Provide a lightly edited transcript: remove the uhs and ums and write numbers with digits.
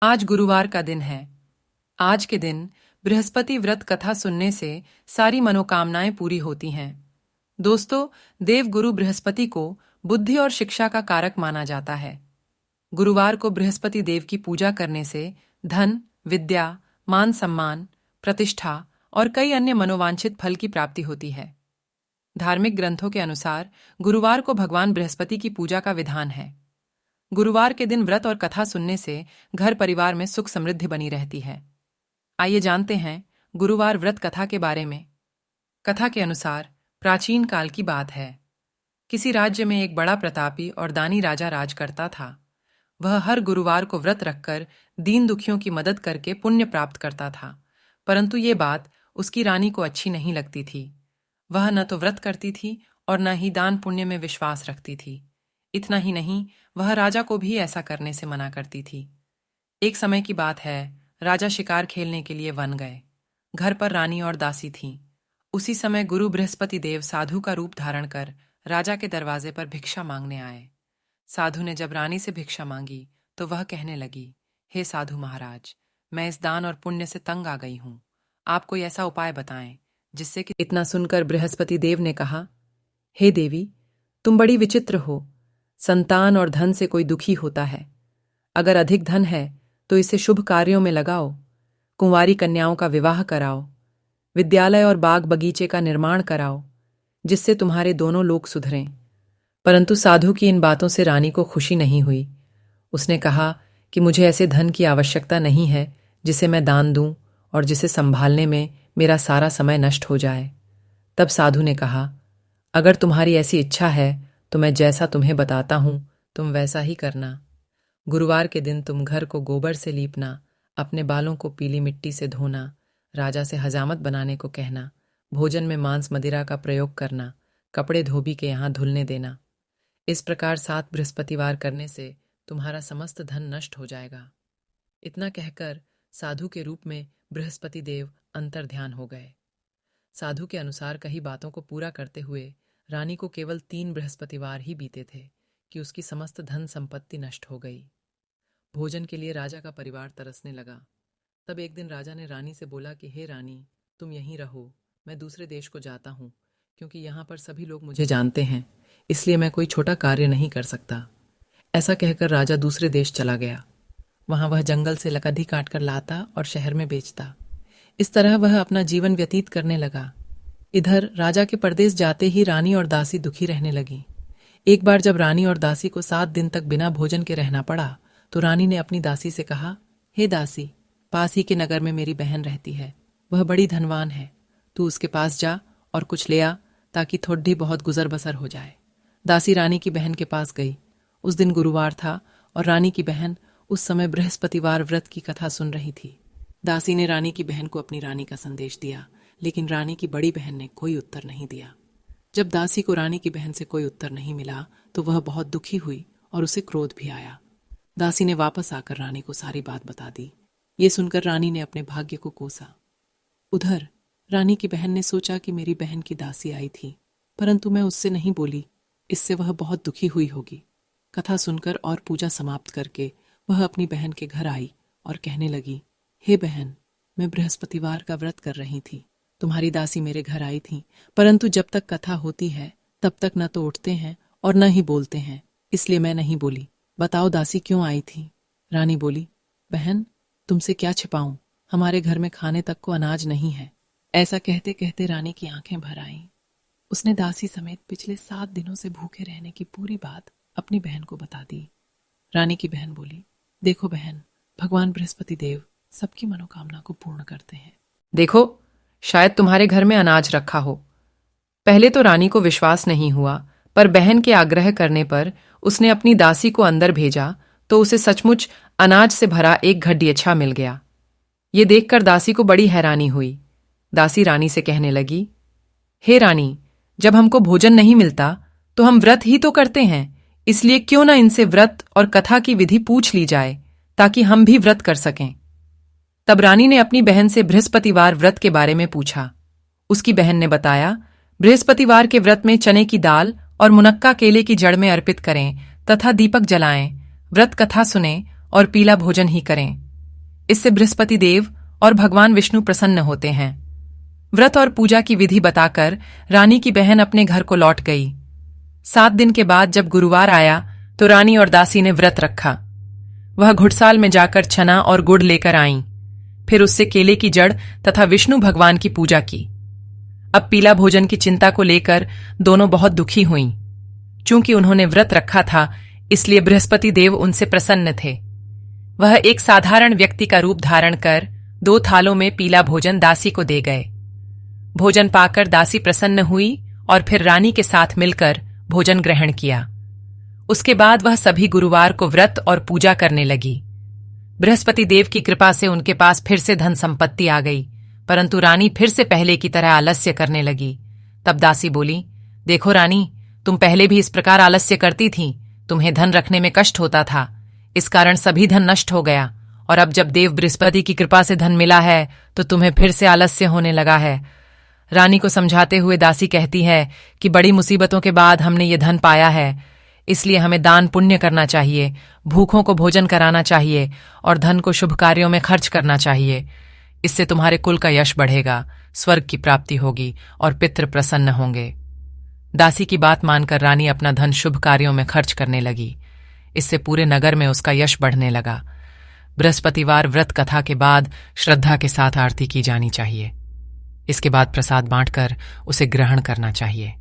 आज गुरुवार का दिन है। आज के दिन बृहस्पति व्रत कथा सुनने से सारी मनोकामनाएं पूरी होती हैं। दोस्तों, देव गुरु बृहस्पति को बुद्धि और शिक्षा का कारक माना जाता है। गुरुवार को बृहस्पति देव की पूजा करने से धन, विद्या, मान सम्मान, प्रतिष्ठा और कई अन्य मनोवांछित फल की प्राप्ति होती है। धार्मिक ग्रंथों के अनुसार गुरुवार को भगवान बृहस्पति की पूजा का विधान है। गुरुवार के दिन व्रत और कथा सुनने से घर परिवार में सुख समृद्धि बनी रहती है। आइए जानते हैं गुरुवार व्रत कथा के बारे में। कथा के अनुसार प्राचीन काल की बात है। किसी राज्य में एक बड़ा प्रतापी और दानी राजा राज करता था। वह हर गुरुवार को व्रत रखकर दीन दुखियों की मदद करके पुण्य प्राप्त करता था, परंतु ये बात उसकी रानी को अच्छी नहीं लगती थी। वह न तो व्रत करती थी और न ही दान पुण्य में विश्वास रखती थी। इतना ही नहीं, वह राजा को भी ऐसा करने से मना करती थी। एक समय की बात है, राजा शिकार खेलने के लिए वन गए। घर पर रानी और दासी थीं। उसी समय गुरु बृहस्पति देव साधु का रूप धारण कर राजा के दरवाजे पर भिक्षा मांगने आए। साधु ने जब रानी से भिक्षा मांगी तो वह कहने लगी, हे साधु महाराज, मैं इस दान और पुण्य से तंग आ गई हूं। आप कोई ऐसा उपाय बताएं जिससे कि। इतना सुनकर बृहस्पति देव ने कहा, हे देवी, तुम बड़ी विचित्र हो। संतान और धन से कोई दुखी होता है। अगर अधिक धन है तो इसे शुभ कार्यों में लगाओ। कुंवारी कन्याओं का विवाह कराओ। विद्यालय और बाग बगीचे का निर्माण कराओ, जिससे तुम्हारे दोनों लोग सुधरें। परंतु साधु की इन बातों से रानी को खुशी नहीं हुई। उसने कहा कि मुझे ऐसे धन की आवश्यकता नहीं है जिसे मैं दान दूं और जिसे संभालने में मेरा सारा समय नष्ट हो जाए। तब साधु ने कहा, अगर तुम्हारी ऐसी इच्छा है तो मैं जैसा तुम्हें बताता हूं तुम वैसा ही करना। गुरुवार के दिन तुम घर को गोबर से लीपना, अपने बालों को पीली मिट्टी से धोना, राजा से हजामत बनाने को कहना, भोजन में मांस मदिरा का प्रयोग करना, कपड़े धोबी के यहाँ धुलने देना। इस प्रकार 7 बृहस्पतिवार करने से तुम्हारा समस्त धन नष्ट हो जाएगा। इतना कहकर साधु के रूप में बृहस्पति देव अंतर्ध्यान हो गए। साधु के अनुसार कही बातों को पूरा करते हुए रानी को केवल 3 बृहस्पतिवार ही बीते थे कि उसकी समस्त धन संपत्ति नष्ट हो गई। भोजन के लिए राजा का परिवार तरसने लगा। तब एक दिन राजा ने रानी से बोला कि हे रानी, तुम यहीं रहो, मैं दूसरे देश को जाता हूँ, क्योंकि यहाँ पर सभी लोग मुझे जानते हैं, इसलिए मैं कोई छोटा कार्य नहीं कर सकता। ऐसा कहकर राजा दूसरे देश चला गया। वहां वह जंगल से लकड़ी काट कर लाता और शहर में बेचता। इस तरह वह अपना जीवन व्यतीत करने लगा। इधर राजा के परदेश जाते ही रानी और दासी दुखी रहने लगी। एक बार जब रानी और दासी को 7 दिन तक बिना भोजन के रहना पड़ा तो रानी ने अपनी दासी से कहा, हे दासी, पास ही के नगर में मेरी बहन रहती है। वह बड़ी धनवान है। तू उसके पास जा और कुछ ले आ, ताकि थोड़ी बहुत गुजर बसर हो जाए। दासी रानी की बहन के पास गई। उस दिन गुरुवार था और रानी की बहन उस समय बृहस्पतिवार व्रत की कथा सुन रही थी। दासी ने रानी की बहन को अपनी रानी का संदेश दिया, लेकिन रानी की बड़ी बहन ने कोई उत्तर नहीं दिया। जब दासी को रानी की बहन से कोई उत्तर नहीं मिला तो वह बहुत दुखी हुई और उसे क्रोध भी आया। दासी ने वापस आकर रानी को सारी बात बता दी। ये सुनकर रानी ने अपने भाग्य को कोसा। उधर रानी की बहन ने सोचा कि मेरी बहन की दासी आई थी, परंतु मैं उससे नहीं बोली, इससे वह बहुत दुखी हुई होगी। कथा सुनकर और पूजा समाप्त करके वह अपनी बहन के घर आई और कहने लगी, हे बहन, मैं बृहस्पतिवार का व्रत कर रही थी। तुम्हारी दासी मेरे घर आई थी, परंतु जब तक कथा होती है तब तक न तो उठते हैं और न ही बोलते हैं, इसलिए मैं नहीं बोली। बताओ दासी क्यों आई थी? रानी बोली, बहन, तुमसे क्या छिपाऊं, हमारे घर में खाने तक को अनाज नहीं है। ऐसा कहते कहते रानी की आंखें भर आईं। उसने दासी समेत पिछले 7 दिनों से भूखे रहने की पूरी बात अपनी बहन को बता दी। रानी की बहन बोली, देखो बहन, भगवान बृहस्पति देव सबकी मनोकामना को पूर्ण करते हैं। देखो, शायद तुम्हारे घर में अनाज रखा हो। पहले तो रानी को विश्वास नहीं हुआ, पर बहन के आग्रह करने पर उसने अपनी दासी को अंदर भेजा तो उसे सचमुच अनाज से भरा एक घड़ियच्छा मिल गया। ये देखकर दासी को बड़ी हैरानी हुई। दासी रानी से कहने लगी, हे रानी, जब हमको भोजन नहीं मिलता तो हम व्रत ही तो करते हैं, इसलिए क्यों न इनसे व्रत और कथा की विधि पूछ ली जाए, ताकि हम भी व्रत कर सकें। तब रानी ने अपनी बहन से बृहस्पतिवार व्रत के बारे में पूछा। उसकी बहन ने बताया, बृहस्पतिवार के व्रत में चने की दाल और मुनक्का केले की जड़ में अर्पित करें तथा दीपक जलाएं, व्रत कथा सुनें और पीला भोजन ही करें। इससे बृहस्पति देव और भगवान विष्णु प्रसन्न होते हैं। व्रत और पूजा की विधि बताकर रानी की बहन अपने घर को लौट गई। 7 दिन के बाद जब गुरुवार आया तो रानी और दासी ने व्रत रखा। वह घुड़साल में जाकर चना और गुड़ लेकर आईं। फिर उससे केले की जड़ तथा विष्णु भगवान की पूजा की। अब पीला भोजन की चिंता को लेकर दोनों बहुत दुखी हुईं। चूंकि उन्होंने व्रत रखा था, इसलिए बृहस्पति देव उनसे प्रसन्न थे। वह एक साधारण व्यक्ति का रूप धारण कर 2 थालों में पीला भोजन दासी को दे गए। भोजन पाकर दासी प्रसन्न हुई और फिर रानी के साथ मिलकर भोजन ग्रहण किया। उसके बाद वह सभी गुरुवार को व्रत और पूजा करने लगी। बृहस्पति देव की कृपा से उनके पास फिर से धन संपत्ति आ गई, परंतु रानी फिर से पहले की तरह आलस्य करने लगी। तब दासी बोली, देखो रानी, तुम पहले भी इस प्रकार आलस्य करती थी। तुम्हें धन रखने में कष्ट होता था, इस कारण सभी धन नष्ट हो गया, और अब जब देव बृहस्पति की कृपा से धन मिला है तो तुम्हें फिर से आलस्य होने लगा है। रानी को समझाते हुए दासी कहती है कि बड़ी मुसीबतों के बाद हमने ये धन पाया है, इसलिए हमें दान पुण्य करना चाहिए, भूखों को भोजन कराना चाहिए और धन को शुभ कार्यों में खर्च करना चाहिए। इससे तुम्हारे कुल का यश बढ़ेगा, स्वर्ग की प्राप्ति होगी और पितृ प्रसन्न होंगे। दासी की बात मानकर रानी अपना धन शुभ कार्यों में खर्च करने लगी। इससे पूरे नगर में उसका यश बढ़ने लगा। बृहस्पतिवार व्रत कथा के बाद श्रद्धा के साथ आरती की जानी चाहिए। इसके बाद प्रसाद बांटकर उसे ग्रहण करना चाहिए।